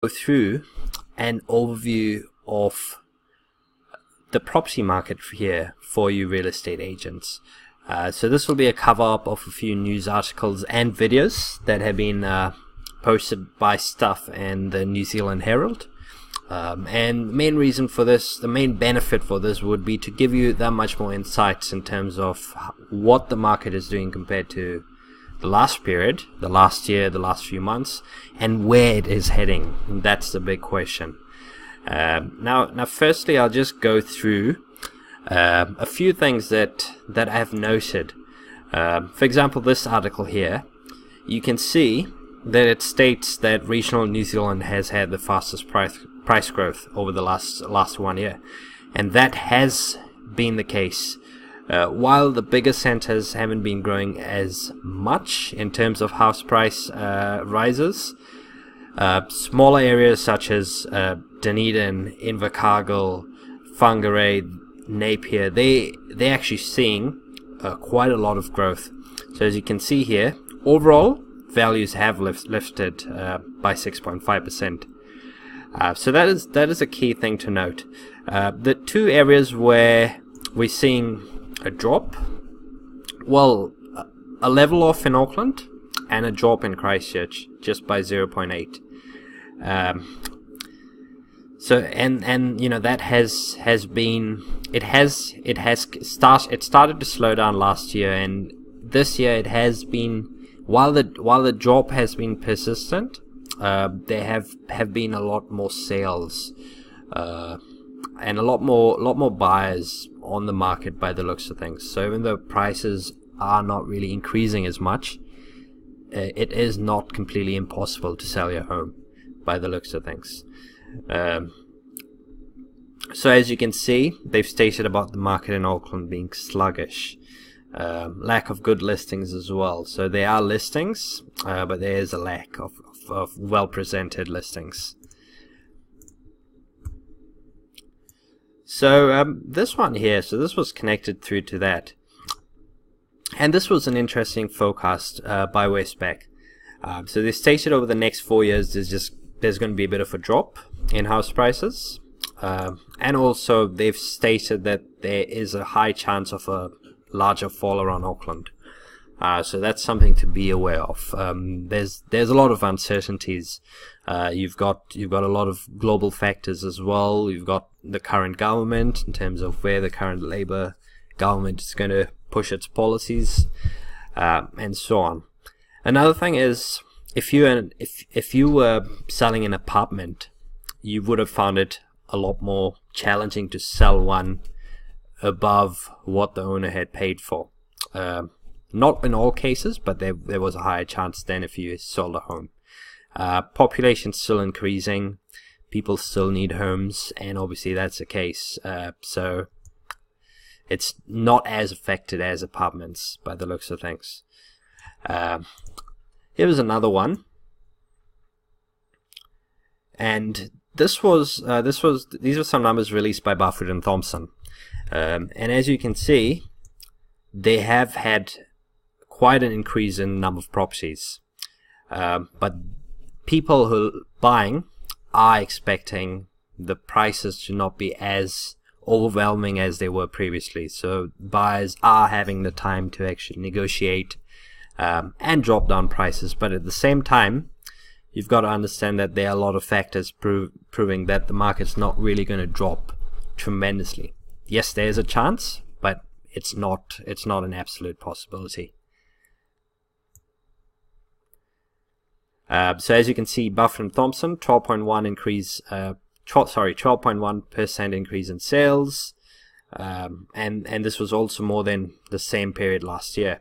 go through an overview of the property market here for you real estate agents. So this will be a cover-up of a few news articles and videos that have been posted by Stuff and the New Zealand Herald. And the main reason for this, the main benefit for this would be to give you that much more insights in terms of what the market is doing compared to the last period, the last year, the last few months, and where it is heading. And that's the big question. Now, firstly, I'll just go through a few things that I have noted. For example, this article here, you can see that it states that regional New Zealand has had the fastest price growth over the last 1 year, and that has been the case. While the bigger centres haven't been growing as much in terms of house price rises, smaller areas such as Dunedin, Invercargill, Whangarei, Napier, they're actually seeing quite a lot of growth. So as you can see here, overall values have lifted by 6.5%. So that is a key thing to note. The two areas where we're seeing a drop, well, a level off in Auckland and a drop in Christchurch, just by 0.8. So and you know that has been it started to slow down last year, and this year it has been, while the drop has been persistent, there have been a lot more sales and a lot more buyers on the market by the looks of things. So even though prices are not really increasing as much, it is not completely impossible to sell your home by the looks of things. So as you can see, they've stated about the market in Auckland being sluggish, lack of good listings as well. So there are listings, but there is a lack of well presented listings. So this one here, so this was connected through to that, and this was an interesting forecast by Westpac. So they stated over the next 4 years there's going to be a bit of a drop in house prices, and also they've stated that there is a high chance of a larger fall around Auckland. So that's something to be aware of. There's a lot of uncertainties. You've got a lot of global factors as well. You've got the current government in terms of where the current Labour government is going to push its policies, and so on. Another thing is, if you were selling an apartment, you would have found it a lot more challenging to sell one above what the owner had paid for. Not in all cases, but there was a higher chance than if you sold a home. Population's still increasing, people still need homes, and obviously that's the case. So it's not as affected as apartments by the looks of things. Here was another one, and these were some numbers released by Buffett and Thompson, and as you can see, they have had quite an increase in the number of properties, but people who are buying are expecting the prices to not be as overwhelming as they were previously. So buyers are having the time to actually negotiate and drop down prices, but at the same time, you've got to understand that there are a lot of factors proving that the market's not really going to drop tremendously. Yes, there's a chance, but it's not an absolute possibility. So as you can see, Buffett and Thompson, 12.1% increase in sales, and this was also more than the same period last year.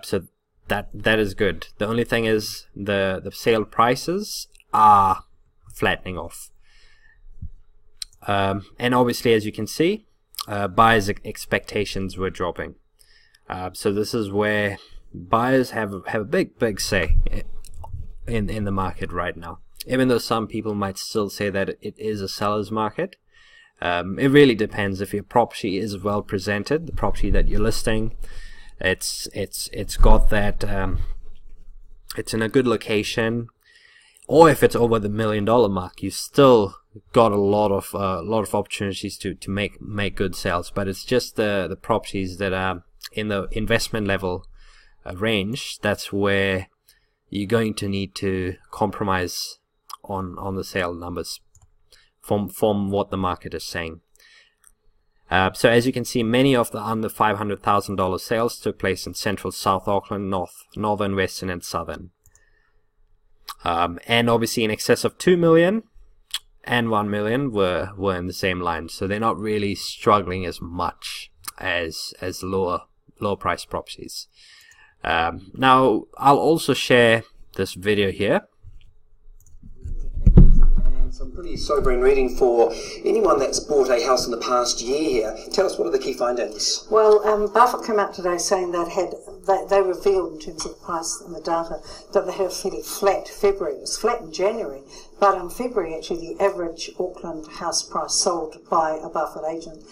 So that is good. The only thing is the sale prices are flattening off, and obviously, as you can see, buyers' expectations were dropping. So this is where buyers have a big say in the market right now. Even though some people might still say that it is a seller's market, it really depends. If your property is well presented, the property that you're listing, it's got that, it's in a good location, or if it's over the $1 million mark, you still got a lot of opportunities to make good sales. But it's just the properties that are in the investment level range that's where you're going to need to compromise on the sale numbers from what the market is saying. So as you can see, many of the under $500,000 sales took place in central South Auckland, northern, western, and southern. And obviously in excess of 2 million and 1 million were in the same line. So they're not really struggling as much as lower price properties. Now I'll also share this video here. Some pretty sobering reading for anyone that's bought a house in the past year here. Tell us, what are the key findings? Well, Buffett came out today saying they revealed in terms of the price and the data that they had a fairly flat February. It was flat in January, but in February actually the average Auckland house price sold by a Buffett agent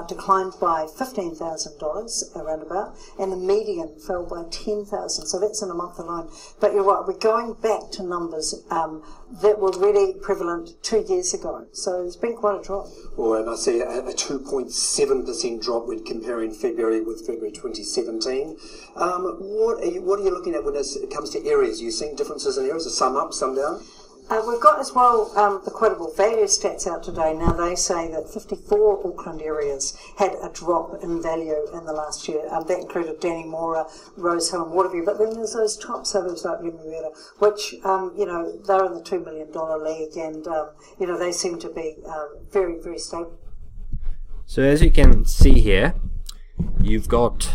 declined by $15,000 around about, and the median fell by $10,000. So that's in a month alone. But you're right, we're going back to numbers that were really prevalent 2 years ago. So there's been quite a drop. Well, and I see a 2.7% drop when comparing February with February 2017. What are you looking at when it comes to areas? Are you seeing differences in areas? Are some up, some down? We've got as well the quotable value stats out today. Now they say that 54 Auckland areas had a drop in value in the last year. That included Dannemora, Rosehill and Waterview. But then there's those top suburbs like Remuera, which, they're in the $2 million league, and, they seem to be very, very stable. So as you can see here, you've got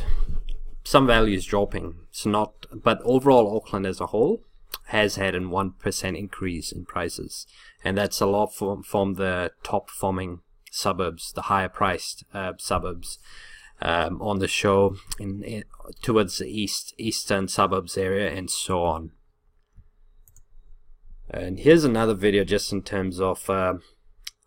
some values dropping. But overall Auckland as a whole has had a 1% increase in prices, and that's a lot from the top performing suburbs, the higher priced suburbs on the show towards the eastern suburbs area and so on. And here's another video just in terms of a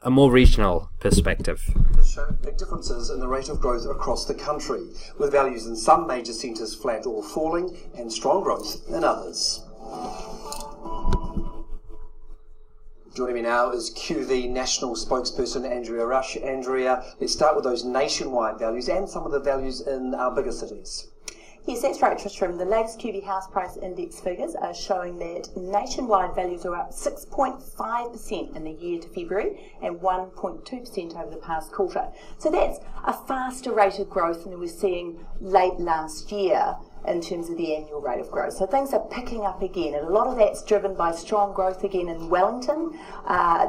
more regional perspective. This showed big differences in the rate of growth across the country, with values in some major centres flat or falling and strong growth in others. Joining me now is QV National Spokesperson Andrea Rush. Andrea, let's start with those nationwide values and some of the values in our bigger cities. Yes, that's right, Tristram. The latest QV House Price Index figures are showing that nationwide values are up 6.5% in the year to February and 1.2% over the past quarter. So that's a faster rate of growth than we were seeing late last year in terms of the annual rate of growth. So things are picking up again, and a lot of that's driven by strong growth again in Wellington,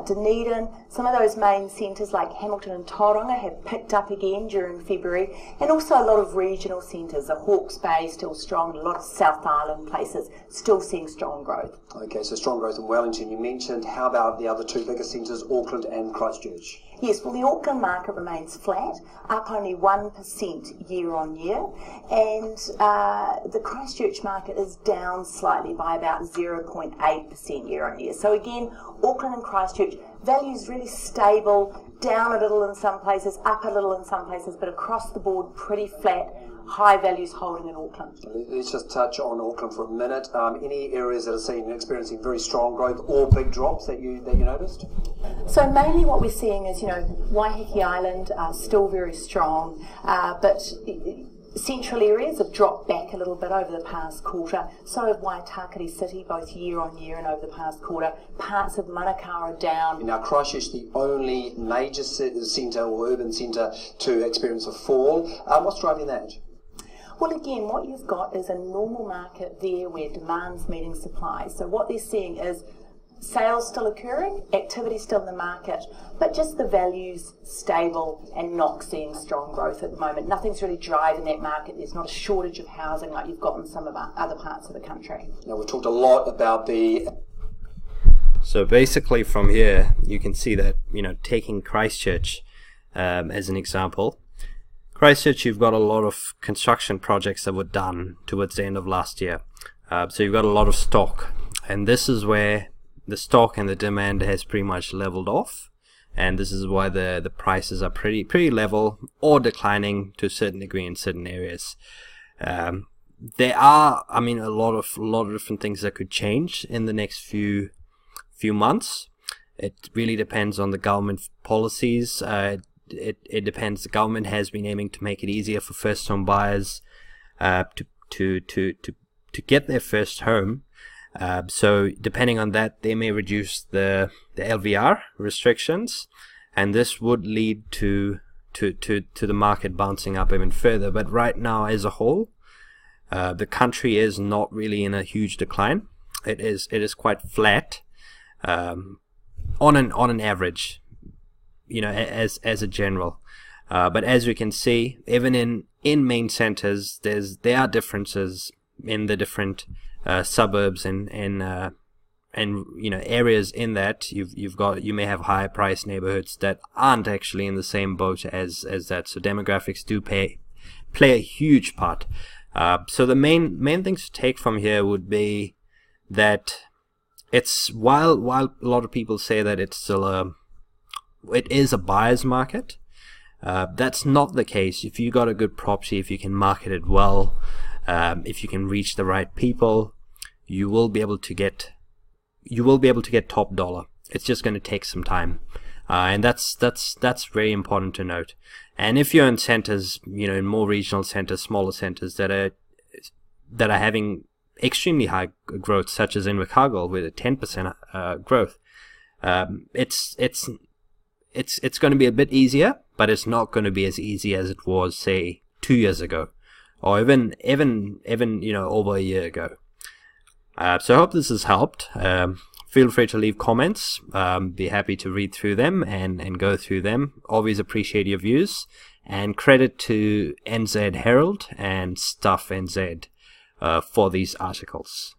Dunedin. Some of those main centres like Hamilton and Tauranga have picked up again during February, and also a lot of regional centres. The Hawke's Bay still strong, and a lot of South Island places still seeing strong growth. Okay, so strong growth in Wellington you mentioned. How about the other two bigger centres, Auckland and Christchurch? Yes, well, the Auckland market remains flat, up only 1% year on year, and the Christchurch market is down slightly by about 0.8% year on year. So again, Auckland and Christchurch, values really stable, down a little in some places, up a little in some places, but across the board pretty flat. High values holding in Auckland. Let's just touch on Auckland for a minute. Any areas that are experiencing very strong growth or big drops that you noticed? So mainly what we're seeing is, Waiheke Island are still very strong, but central areas have dropped back a little bit over the past quarter. So have Waitakere City, both year on year and over the past quarter. Parts of Manukau are down. Now, Christchurch, the only major centre or urban centre to experience a fall. What's driving that? Well, again, what you've got is a normal market there where demand's meeting supply. So what they're seeing is sales still occurring, activity still in the market, but just the values stable and not seeing strong growth at the moment. Nothing's really driving that market. There's not a shortage of housing like you've got in some of our other parts of the country. Now, we've talked a lot about the... So basically from here, you can see that, taking Christchurch as an example, Christchurch, you've got a lot of construction projects that were done towards the end of last year. So you've got a lot of stock. And this is where the stock and the demand has pretty much leveled off. And this is why the prices are pretty level or declining to a certain degree in certain areas. There are, a lot of different things that could change in the next few few months. It really depends on the government policies. It depends. The government has been aiming to make it easier for first home buyers to get their first home. So depending on that, they may reduce the LVR restrictions, and this would lead to the market bouncing up even further. But right now, as a whole, the country is not really in a huge decline. It is quite flat on an average, as a general. But as we can see, even in main centers, there are differences in the different suburbs and areas in that you may have higher price neighborhoods that aren't actually in the same boat as that. So demographics do play a huge part. So the main things to take from here would be that it's while a lot of people say that it is a buyer's market, that's not the case. If you got a good property, if you can market it well, if you can reach the right people, you will be able to get top dollar. It's just going to take some time, and that's very important to note. And if you're in centers, in more regional centers, smaller centers that are having extremely high growth, such as in Invercargill with a 10% growth, it's going to be a bit easier, but it's not going to be as easy as it was, say, 2 years ago, or even over a year ago. So I hope this has helped. Feel free to leave comments. Be happy to read through them and go through them. Always appreciate your views. And credit to NZ Herald and Stuff NZ for these articles.